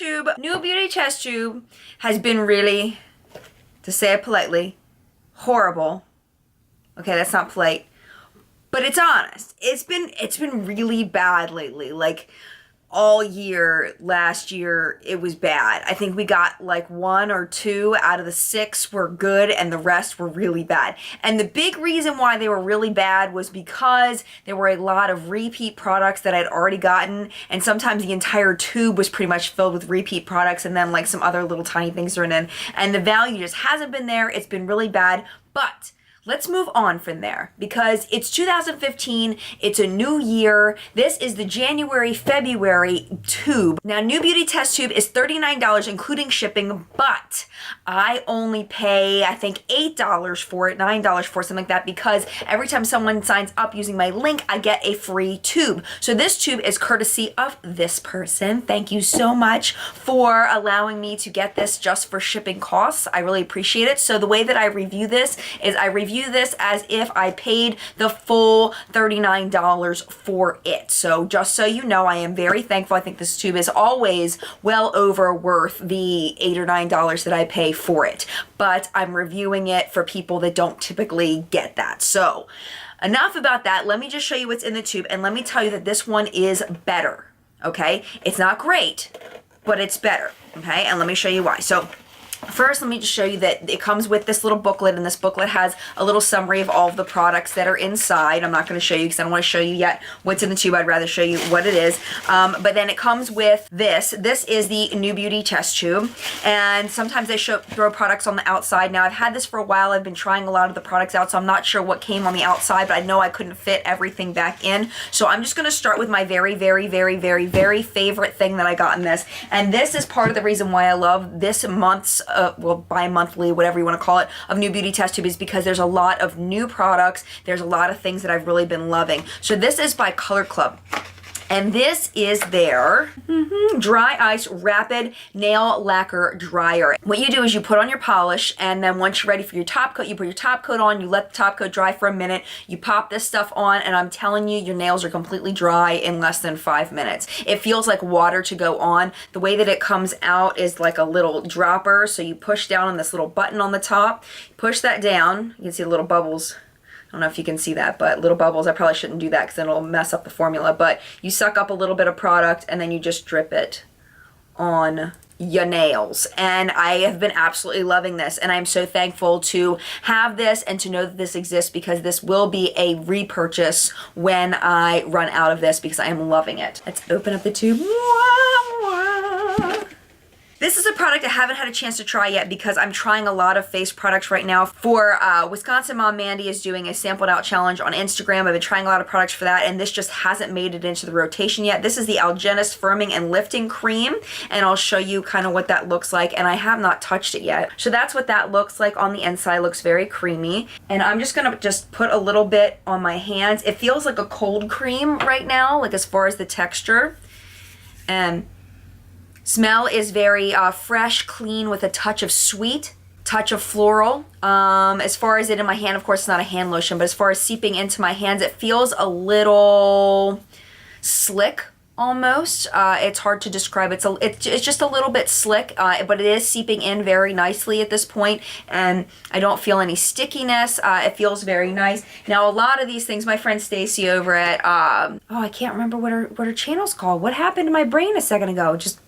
tube, new beauty test tube, has been really, to say it politely, horrible. Okay, that's not polite, but it's honest. It's been really bad lately. Like all year, last year, it was bad. I think we got like 1 or 2 out of the 6 were good and the rest were really bad. And the big reason why they were really bad was because there were a lot of repeat products that I'd already gotten, and sometimes the entire tube was pretty much filled with repeat products and then like some other little tiny things thrown in. And the value just hasn't been there. It's been really bad, but let's move on from there because it's 2015, it's a new year. This is the January-February tube. Now, new beauty test tube is $39 including shipping, but I only pay, I think, $8 for it, $9 for it, something like that, because every time someone signs up using my link, I get a free tube. So this tube is courtesy of this person. Thank you so much for allowing me to get this just for shipping costs. I really appreciate it. So the way that I review this is I review this as if I paid the full $39 for it. So just so you know, I am very thankful. I think this tube is always well over worth the $8 or $9 that I pay for it. But I'm reviewing it for people that don't typically get that. So enough about that. Let me just show you what's in the tube, and let me tell you that this one is better. Okay? It's not great, but it's better. Okay? And let me show you why. So first, let me just show you that it comes with this little booklet, and this booklet has a little summary of all of the products that are inside. I'm not going to show you because I don't want to show you yet what's in the tube. I'd rather show you what it is. But then it comes with this. This is the New Beauty test tube, and sometimes they throw products on the outside. Now, I've had this for a while. I've been trying a lot of the products out, so I'm not sure what came on the outside, but I know I couldn't fit everything back in. So I'm just going to start with my very, very, very, very, very favorite thing that I got in this, and this is part of the reason why I love this month's well, bi-monthly, whatever you want to call it, of New Beauty test tube, is because there's a lot of new products. There's a lot of things that I've really been loving. So this is by Color Club. And this is their Dry Ice Rapid Nail Lacquer Dryer. What you do is you put on your polish, and then once you're ready for your top coat, you put your top coat on, you let the top coat dry for a minute, you pop this stuff on, and I'm telling you, your nails are completely dry in less than 5 minutes. It feels like water to go on. The way that it comes out is like a little dropper, so you push down on this little button on the top, push that down, you can see the little bubbles. I don't know if you can see that, but little bubbles. I probably shouldn't do that because then it'll mess up the formula. But you suck up a little bit of product and then you just drip it on your nails. And I have been absolutely loving this, and I'm so thankful to have this and to know that this exists, because this will be a repurchase when I run out of this, because I am loving it. Let's open up the tube. This is a product I haven't had a chance to try yet because I'm trying a lot of face products right now. For Wisconsin Mom Mandy is doing a sampled out challenge on Instagram. I've been trying a lot of products for that, and this just hasn't made it into the rotation yet. This is the Algenist Firming and Lifting Cream, and I'll show you kind of what that looks like, and I have not touched it yet. So that's what that looks like on the inside. It looks very creamy, and I'm just gonna put a little bit on my hands. It feels like a cold cream right now, like as far as the texture. And smell is very fresh, clean, with a touch of sweet, touch of floral. As far as it in my hand, of course, it's not a hand lotion, but as far as seeping into my hands, it feels a little slick almost. It's hard to describe. It's just a little bit slick, but it is seeping in very nicely at this point, and I don't feel any stickiness. It feels very nice. Now, a lot of these things, my friend Stacy over at oh, I can't remember what her channel's called. What happened to my brain a second ago? Just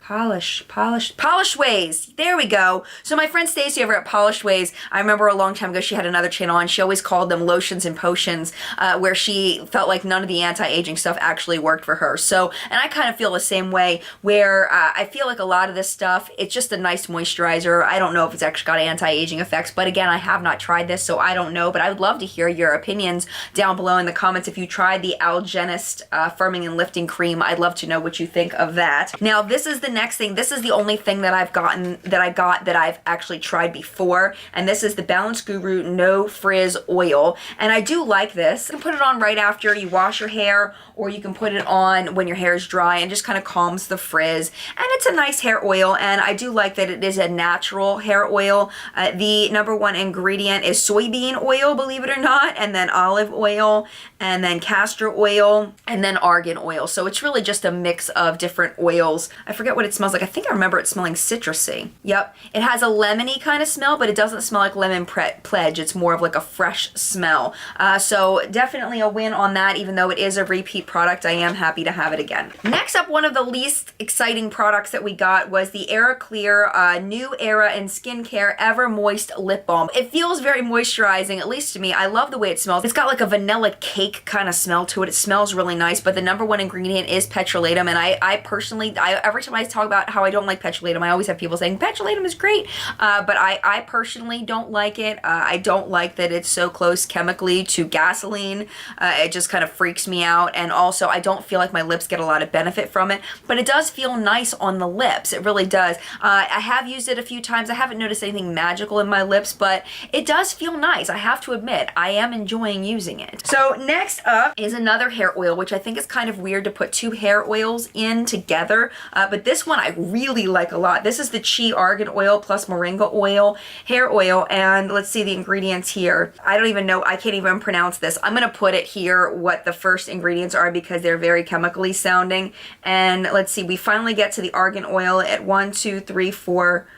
Polished Ways. There we go. So my friend Stacy over at Polished Ways, I remember a long time ago she had another channel, and she always called them lotions and potions, where she felt like none of the anti-aging stuff actually worked for her. So, and I kind of feel the same way, where I feel like a lot of this stuff, it's just a nice moisturizer. I don't know if it's actually got anti-aging effects, but again, I have not tried this, so I don't know, but I would love to hear your opinions down below in the comments. If you tried the Algenist Firming and Lifting Cream, I'd love to know what you think of that. Now, this is the next thing. This is the only thing that I've gotten, that I've actually tried before. And this is the Balance Guru No Frizz Oil. And I do like this. You can put it on right after you wash your hair, or you can put it on when your hair is dry and just kind of calms the frizz. And it's a nice hair oil, and I do like that it is a natural hair oil. The number one ingredient is soybean oil, believe it or not, and then olive oil, and then castor oil, and then argan oil. So it's really just a mix of different oils. I forget what it smells like. I think I remember it smelling citrusy. Yep. It has a lemony kind of smell, but it doesn't smell like lemon pledge. It's more of like a fresh smell. So definitely a win on that, even though it is a repeat product. I am happy to have it again. Next up, one of the least exciting products that we got was the Era Clear New Era in Skincare Ever Moist Lip Balm. It feels very moisturizing, at least to me. I love the way it smells. It's got like a vanilla cake kind of smell to it. It smells really nice, but the number one ingredient is petrolatum, and I personally, every time I talk about how I don't like petrolatum, I always have people saying petrolatum is great, but I personally don't like it. I don't like that it's so close chemically to gasoline. It just kind of freaks me out, and also I don't feel like my lips get a lot of benefit from it, but it does feel nice on the lips. It really does. I have used it a few times. I haven't noticed anything magical in my lips, but it does feel nice. I have to admit, I am enjoying using it. So next up is another hair oil, which I think is kind of weird to put two hair oils in together, but this one I really like a lot. This is the Chi Argan Oil plus Moringa Oil hair oil, and let's see the ingredients here. I don't even know, I can't even pronounce this. I'm gonna put it here what the first ingredients are because they're very chemically sounding. And let's see, we finally get to the argan oil at 1, 2, 3, 4,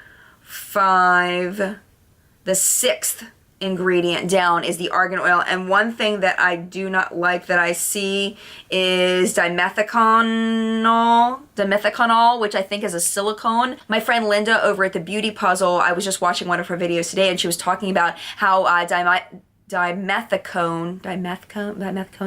5. The sixth ingredient down is the argan oil, and one thing that I do not like that I see is dimethiconol, which I think is a silicone. My friend Linda over at the Beauty Puzzle, I was just watching one of her videos today, and she was talking about how dimethicone,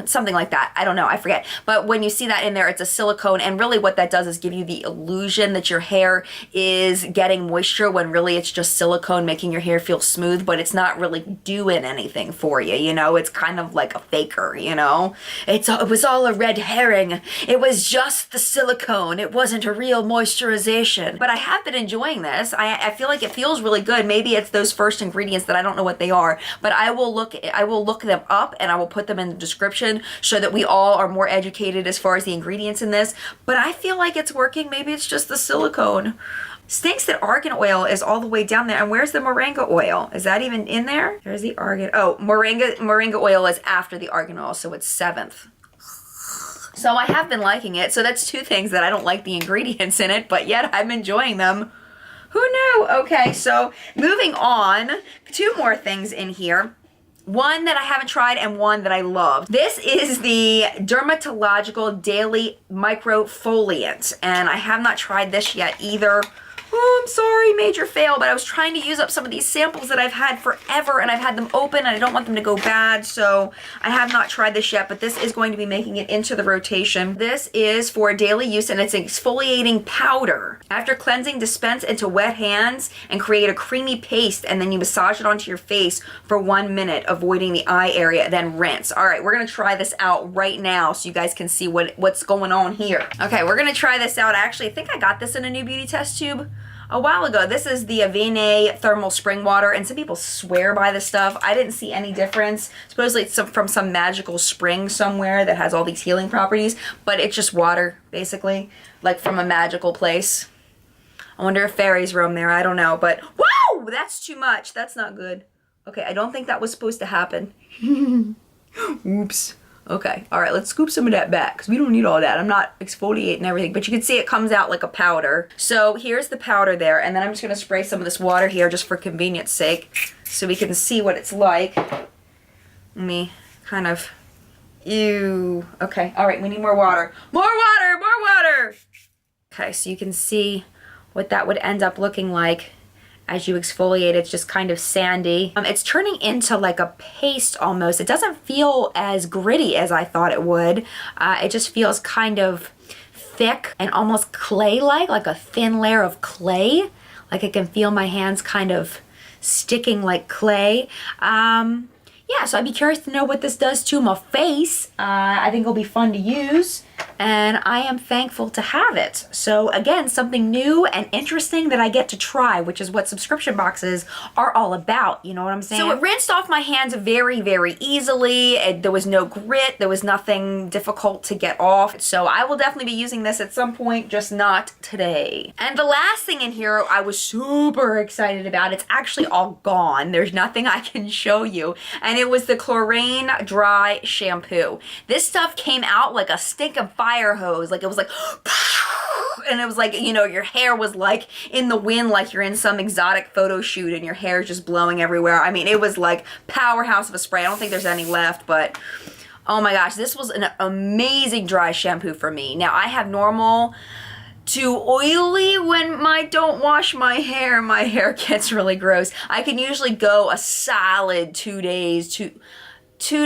something like that. I don't know, I forget. But when you see that in there, it's a silicone, and really what that does is give you the illusion that your hair is getting moisture when really it's just silicone making your hair feel smooth, but it's not really doing anything for you, you know? It's kind of like a faker, you know? It was all a red herring. It was just the silicone. It wasn't a real moisturization. But I have been enjoying this. I feel like it feels really good. Maybe it's those first ingredients that I don't know what they are, but I will look them up and I will put them in the description so that we all are more educated as far as the ingredients in this. But I feel like it's working. Maybe it's just the silicone. Stinks that argan oil is all the way down there. And where's the moringa oil? Is that even in there? There's the argan. Oh, moringa oil is after the argan oil, so it's 7th. So I have been liking it. So that's two things that I don't like the ingredients in it, but yet I'm enjoying them. Who knew? Okay, so moving on, 2 more things in here. One that I haven't tried and one that I love. This is the Dermalogica Daily Microfoliant, and I have not tried this yet either. Oh, I'm sorry, major fail, but I was trying to use up some of these samples that I've had forever, and I've had them open, and I don't want them to go bad, so I have not tried this yet, but this is going to be making it into the rotation. This is for daily use, and it's an exfoliating powder. After cleansing, dispense into wet hands and create a creamy paste, and then you massage it onto your face for 1 minute, avoiding the eye area, then rinse. All right, we're gonna try this out right now so you guys can see what's going on here. Okay, we're gonna try this out. Actually, I think I got this in a new beauty test tube a while ago. This is the Avene Thermal Spring Water, and some people swear by this stuff. I didn't see any difference. Supposedly it's from some magical spring somewhere that has all these healing properties, but it's just water, basically, like from a magical place. I wonder if fairies roam there. I don't know, but whoa, that's too much. That's not good. Okay, I don't think that was supposed to happen. Oops. Okay, all right, let's scoop some of that back because we don't need all that. I'm not exfoliating everything, but you can see it comes out like a powder. So here's the powder there, and then I'm just gonna spray some of this water here just for convenience sake so we can see what it's like. Let me kind of, ew. Okay, all right, we need more water. More water, more water! Okay, so you can see what that would end up looking like. As you exfoliate, it's just kind of sandy. It's turning into like a paste almost. It doesn't feel as gritty as I thought it would. It just feels kind of thick and almost clay-like, like a thin layer of clay. Like I can feel my hands kind of sticking like clay. Yeah, so I'd be curious to know what this does to my face. I think it'll be fun to use. and I am thankful to have it. So again, something new and interesting that I get to try, which is what subscription boxes are all about, you know what I'm saying? So it rinsed off my hands very, very easily. There was no grit, there was nothing difficult to get off. So I will definitely be using this at some point, just not today. And the last thing in here I was super excited about, it's actually all gone. There's nothing I can show you. And it was the Klorane dry shampoo. This stuff came out like a stinking fire hose. Like it was like, and it was like, you know, your hair was like in the wind, like you're in some exotic photo shoot and your hair is just blowing everywhere. I mean, it was like powerhouse of a spray. I don't think there's any left, but oh my gosh, this was an amazing dry shampoo for me. Now I have normal to oily when I don't wash my hair gets really gross. I can usually go a solid 2 days, 2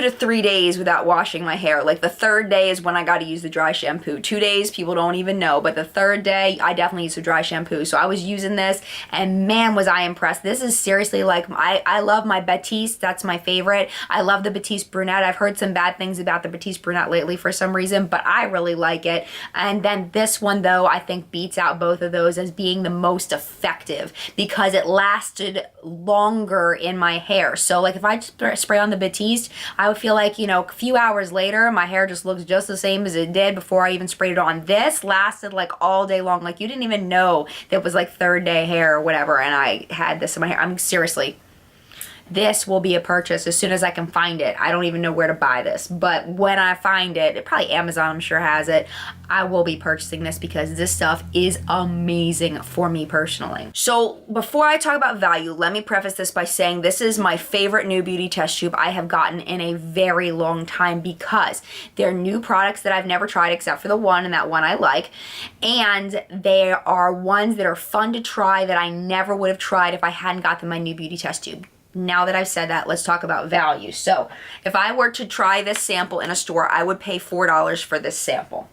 to 3 days without washing my hair. Like the third day is when I got to use the dry shampoo. 2 days, people don't even know, but the third day, I definitely use the dry shampoo. So I was using this, and man, was I impressed. This is seriously like, I love my Batiste. That's my favorite. I love the Batiste Brunette. I've heard some bad things about the Batiste Brunette lately for some reason, but I really like it. And then this one, though, I think beats out both of those as being the most effective because it lasted longer in my hair. So like if I spray on the Batiste, I would feel like, you know, a few hours later, my hair just looks just the same as it did before I even sprayed it on. This lasted like all day long. Like you didn't even know that it was like third day hair or whatever, and I had this in my hair. I mean, seriously. This will be a purchase as soon as I can find it. I don't even know where to buy this, but when I find it, probably Amazon I'm sure has it, I will be purchasing this because this stuff is amazing for me personally. So before I talk about value, let me preface this by saying this is my favorite new beauty test tube I have gotten in a very long time because they're new products that I've never tried except for the one, and that one I like, and they are ones that are fun to try that I never would have tried if I hadn't gotten my new beauty test tube. Now that I've said that, let's talk about value. So if I were to try this sample in a store, I would pay $4 for this sample.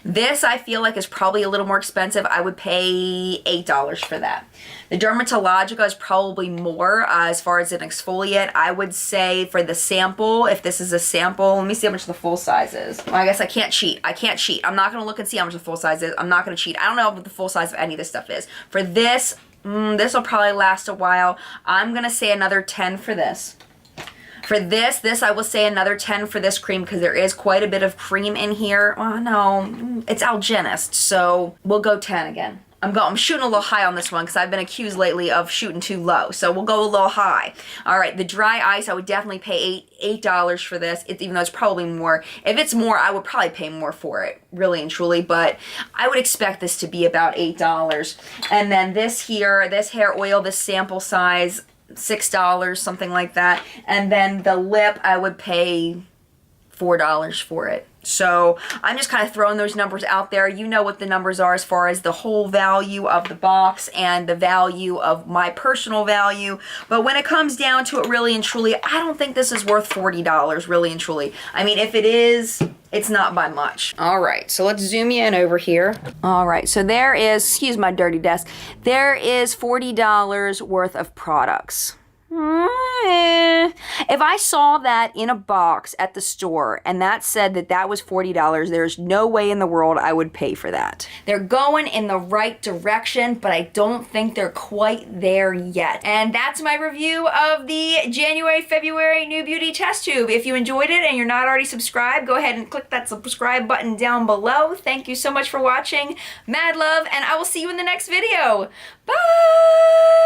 This I feel like is probably a little more expensive. I would pay $8 for that. The Dermalogica is probably more as far as an exfoliant. I would say for the sample, if this is a sample, let me see how much the full size is. Well, I guess I can't cheat. I'm not going to look and see how much the full size is. I'm not going to cheat. I don't know what the full size of any of this stuff is. For this, this will probably last a while. I'm going to say another 10 for this. For this I will say another 10 for this cream because there is quite a bit of cream in here. Oh no, it's Algenist, so we'll go 10 again. I'm shooting a little high on this one because I've been accused lately of shooting too low, so we'll go a little high. All right, the dry ice, I would definitely pay $8 for this, even though it's probably more. If it's more, I would probably pay more for it, really and truly, but I would expect this to be about $8. And then this here, this hair oil, this sample size, $6, something like that. And then the lip, I would pay $4 for it. So I'm just kind of throwing those numbers out there. You know what the numbers are as far as the whole value of the box and the value of my personal value. But when it comes down to it, really and truly, I don't think this is worth $40, really and truly. I mean, if it is, it's not by much. All right, so let's zoom you in over here. All right, so there is, excuse my dirty desk, there is $40 worth of products. If I saw that in a box at the store and that said that that was $40, there's no way in the world I would pay for that. They're going in the right direction, but I don't think they're quite there yet. And that's my review of the January-February New Beauty Test Tube. If you enjoyed it and you're not already subscribed, go ahead and click that subscribe button down below. Thank you so much for watching. Mad love, and I will see you in the next video. Bye!